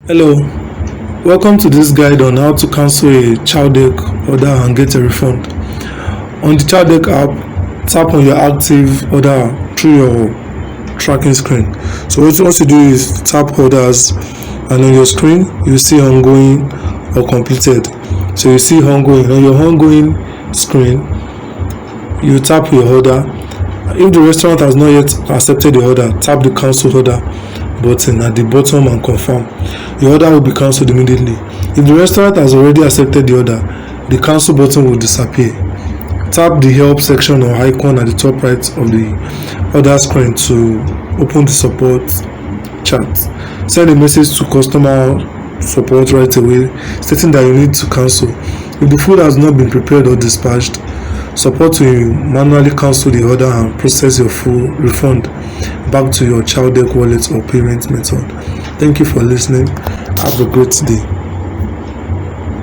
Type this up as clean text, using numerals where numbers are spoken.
Hello, welcome to this guide on how to cancel a Chowdeck order and get a refund. On the Chowdeck app, tap on your active order through your tracking screen. So what you want to do is tap orders, and on your screen you see ongoing or completed. So you see ongoing. On your ongoing screen, you tap your order. If the restaurant has not yet accepted the order, tap the cancel order button at the bottom and confirm. The order will be cancelled immediately. If the restaurant has already accepted the order, the cancel button will disappear. Tap the help section or icon at the top right of the order screen to open the support chat. Send a message to customer support right away stating that you need to cancel. If the food has not been prepared or dispatched, support will manually cancel the order and process your full refund back to your Chowdeck wallet or payment method. Thank you for listening. Have a great day.